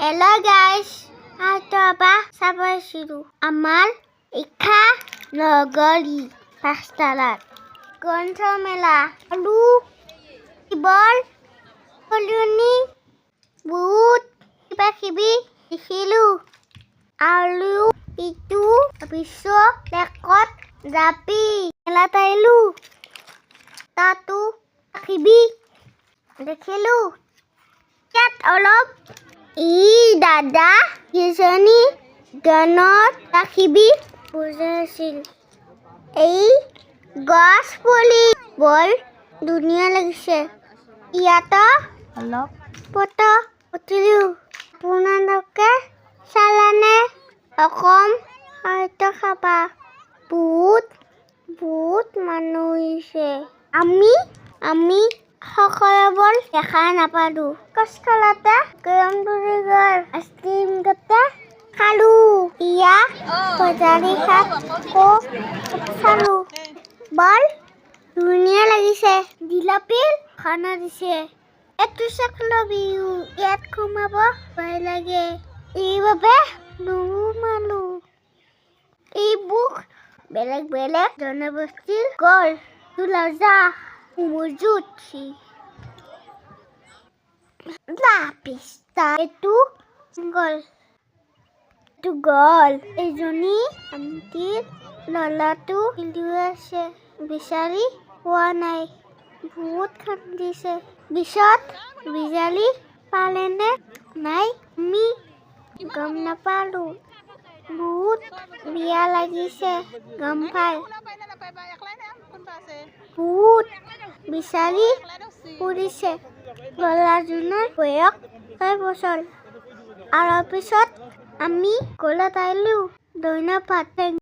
Hello guys, ato apa sabar siru amal ikha nagari pastalat gontra mela alu ibol koloni বহুত কিবা কিবি দেখিলো আলু ইটো বিশ্ব লেকত জাপি মেলাত আহিলো তাতো কিবি দেখিলো ইয়াত অলপ দাদা কিজনী গানত ৰাখিবি বুজাইছিল এই গছ পুলি বৰ ধুনীয়া লাগিছে ইয়াত অলপ ফটো উঠিলো আপোনালোকে চালানে অকম হয়তো খাবা বহুত মানুহ হৈছে আমি সকলোবোৰ দেখা নাপালো কষ্টলতে গৰম দূৰি গল আইচক্ৰীম গতে খালো ইয়া বজাৰী শাক চালো বৰ ধুনীয়া লাগিছে জিলাপিৰ খানা দিছে এটো চাকলো বিহু ইয়াত সোমাব ভয় লাগে এইবাবে নুমালো এই বুক বেলেগ জনবস্তিৰ গল তুলাজা মজুদ লাপিস্তা এটো গল এজনী আন্টিৰ ললাটো হিলুৱা আছে বিচাৰি পোৱা নাই বহুত কান্দিছে পিছত বিজালি পালেনে নাই আমি গম নাপালো বহুত বিয়া লাগিছে গম পাই বহুত বিচাৰি ফুৰিছে ল'ৰাজনৰ বয়স 6 বছৰ আৰু পিছত আমি গলত আহিলো ধন্যবাদ।